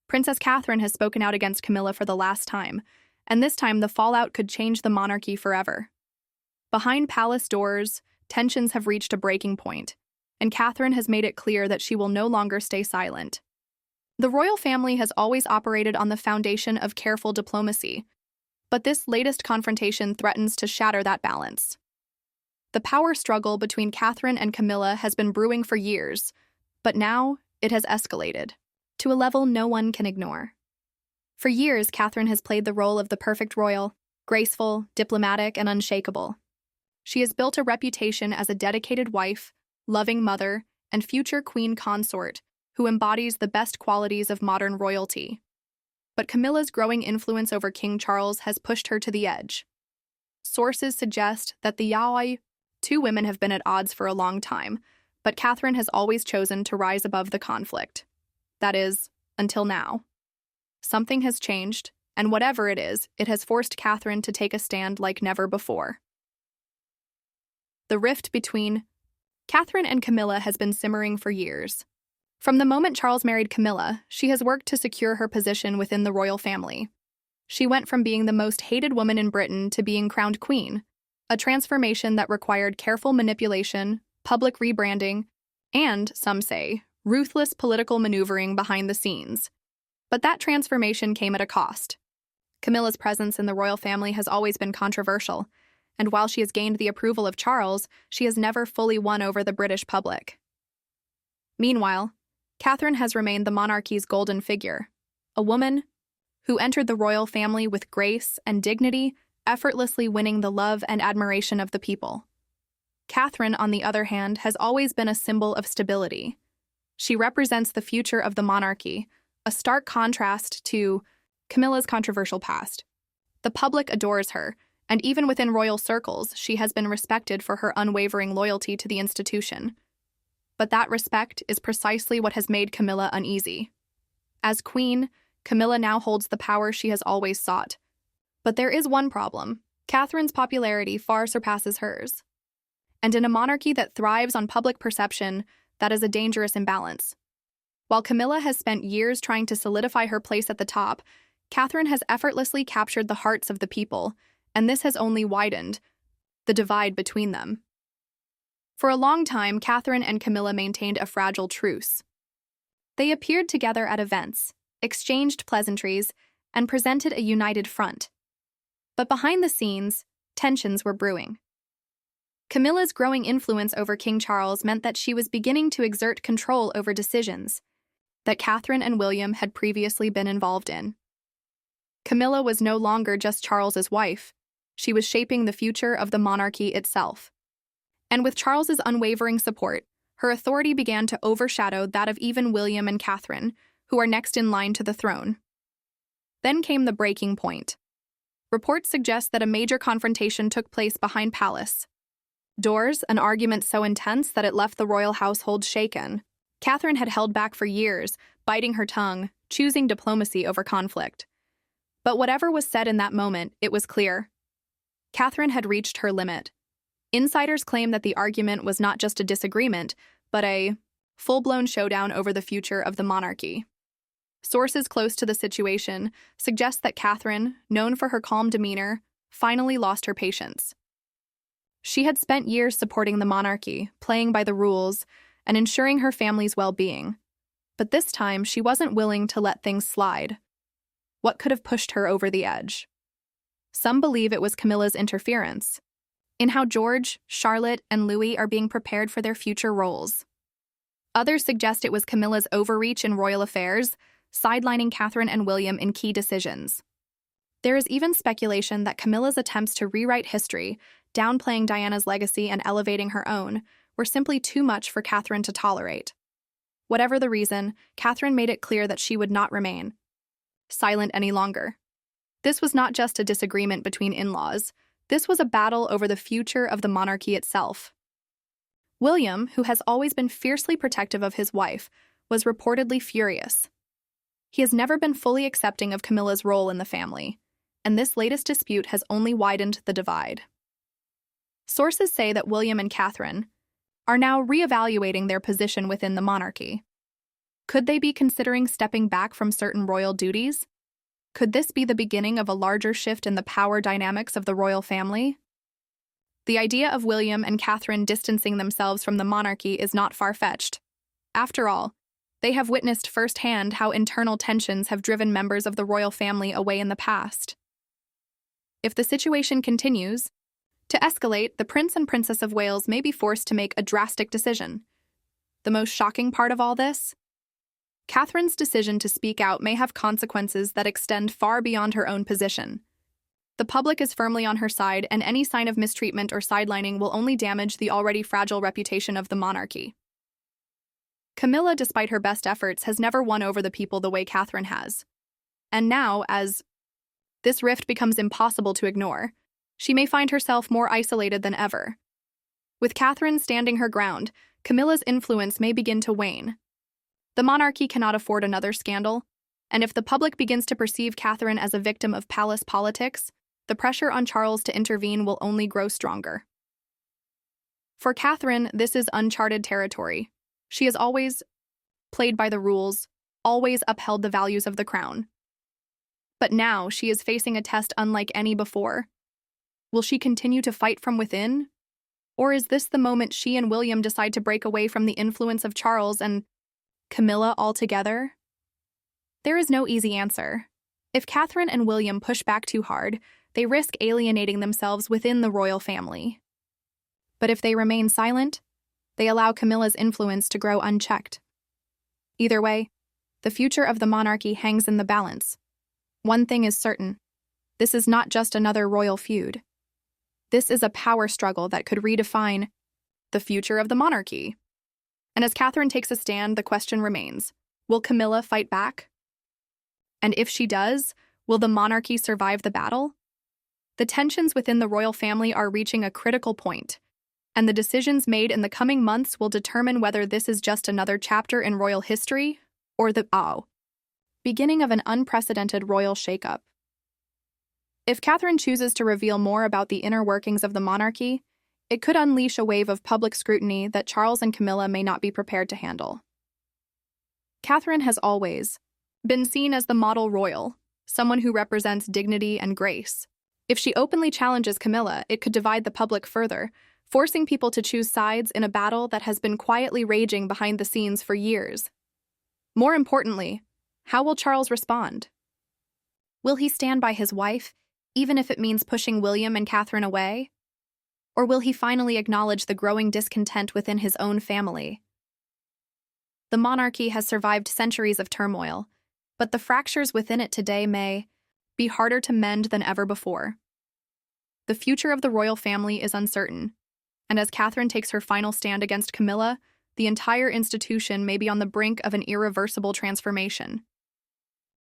Princess Catherine has spoken out against Camilla for the last time, and this time the fallout could change the monarchy forever. Behind palace doors, tensions have reached a breaking point, and Catherine has made it clear that she will no longer stay silent. The royal family has always operated on the foundation of careful diplomacy, but this latest confrontation threatens to shatter that balance. The power struggle between Catherine and Camilla has been brewing for years, but now it has escalated to a level no one can ignore. For years, Catherine has played the role of the perfect royal, graceful, diplomatic, and unshakable. She has built a reputation as a dedicated wife, loving mother, and future queen consort who embodies the best qualities of modern royalty. But Camilla's growing influence over King Charles has pushed her to the edge. Sources suggest that two women have been at odds for a long time, but Catherine has always chosen to rise above the conflict. That is, until now. Something has changed, and whatever it is, it has forced Catherine to take a stand like never before. The rift between Catherine and Camilla has been simmering for years. From the moment Charles married Camilla, she has worked to secure her position within the royal family. She went from being the most hated woman in Britain to being crowned queen, a transformation that required careful manipulation, public rebranding, and, some say, ruthless political maneuvering behind the scenes. But that transformation came at a cost. Camilla's presence in the royal family has always been controversial, and while she has gained the approval of Charles, she has never fully won over the British public. Meanwhile, Catherine has remained the monarchy's golden figure, a woman who entered the royal family with grace and dignity, effortlessly winning the love and admiration of the people. Catherine, on the other hand, has always been a symbol of stability. She represents the future of the monarchy, a stark contrast to Camilla's controversial past. The public adores her, and even within royal circles, she has been respected for her unwavering loyalty to the institution. But that respect is precisely what has made Camilla uneasy. As queen, Camilla now holds the power she has always sought. But there is one problem. Catherine's popularity far surpasses hers. And in a monarchy that thrives on public perception, that is a dangerous imbalance. While Camilla has spent years trying to solidify her place at the top, Catherine has effortlessly captured the hearts of the people, and this has only widened the divide between them. For a long time, Catherine and Camilla maintained a fragile truce. They appeared together at events, exchanged pleasantries, and presented a united front. But behind the scenes, tensions were brewing. Camilla's growing influence over King Charles meant that she was beginning to exert control over decisions that Catherine and William had previously been involved in. Camilla was no longer just Charles's wife. She was shaping the future of the monarchy itself. And with Charles's unwavering support, her authority began to overshadow that of even William and Catherine, who are next in line to the throne. Then came the breaking point. Reports suggest that a major confrontation took place behind palace doors, an argument so intense that it left the royal household shaken. Catherine had held back for years, biting her tongue, choosing diplomacy over conflict. But whatever was said in that moment, it was clear. Catherine had reached her limit. Insiders claim that the argument was not just a disagreement, but a full-blown showdown over the future of the monarchy. Sources close to the situation suggest that Catherine, known for her calm demeanor, finally lost her patience. She had spent years supporting the monarchy, playing by the rules, and ensuring her family's well-being. But this time, she wasn't willing to let things slide. What could have pushed her over the edge? Some believe it was Camilla's interference in how George, Charlotte, and Louis are being prepared for their future roles. Others suggest it was Camilla's overreach in royal affairs, sidelining Catherine and William in key decisions. There is even speculation that Camilla's attempts to rewrite history, downplaying Diana's legacy and elevating her own, were simply too much for Catherine to tolerate. Whatever the reason, Catherine made it clear that she would not remain silent any longer. This was not just a disagreement between in-laws. This was a battle over the future of the monarchy itself. William, who has always been fiercely protective of his wife, was reportedly furious. He has never been fully accepting of Camilla's role in the family, and this latest dispute has only widened the divide. Sources say that William and Catherine are now reevaluating their position within the monarchy. Could they be considering stepping back from certain royal duties? Could this be the beginning of a larger shift in the power dynamics of the royal family? The idea of William and Catherine distancing themselves from the monarchy is not far-fetched. After all, they have witnessed firsthand how internal tensions have driven members of the royal family away in the past. If the situation continues to escalate, the Prince and Princess of Wales may be forced to make a drastic decision. The most shocking part of all this? Catherine's decision to speak out may have consequences that extend far beyond her own position. The public is firmly on her side, and any sign of mistreatment or sidelining will only damage the already fragile reputation of the monarchy. Camilla, despite her best efforts, has never won over the people the way Catherine has. And now, as this rift becomes impossible to ignore, she may find herself more isolated than ever. With Catherine standing her ground, Camilla's influence may begin to wane. The monarchy cannot afford another scandal, and if the public begins to perceive Catherine as a victim of palace politics, the pressure on Charles to intervene will only grow stronger. For Catherine, this is uncharted territory. She has always played by the rules, always upheld the values of the crown. But now she is facing a test unlike any before. Will she continue to fight from within? Or is this the moment she and William decide to break away from the influence of Charles and Camilla altogether? There is no easy answer. If Catherine and William push back too hard, they risk alienating themselves within the royal family. But if they remain silent, they allow Camilla's influence to grow unchecked. Either way, the future of the monarchy hangs in the balance. One thing is certain: this is not just another royal feud. This is a power struggle that could redefine the future of the monarchy. And as Catherine takes a stand, the question remains: will Camilla fight back? And if she does, will the monarchy survive the battle? The tensions within the royal family are reaching a critical point, and the decisions made in the coming months will determine whether this is just another chapter in royal history or the beginning of an unprecedented royal shakeup. If Catherine chooses to reveal more about the inner workings of the monarchy, it could unleash a wave of public scrutiny that Charles and Camilla may not be prepared to handle. Catherine has always been seen as the model royal, someone who represents dignity and grace. If she openly challenges Camilla, it could divide the public further, forcing people to choose sides in a battle that has been quietly raging behind the scenes for years. More importantly, how will Charles respond? Will he stand by his wife, even if it means pushing William and Catherine away? Or will he finally acknowledge the growing discontent within his own family? The monarchy has survived centuries of turmoil, but the fractures within it today may be harder to mend than ever before. The future of the royal family is uncertain, and as Catherine takes her final stand against Camilla, the entire institution may be on the brink of an irreversible transformation.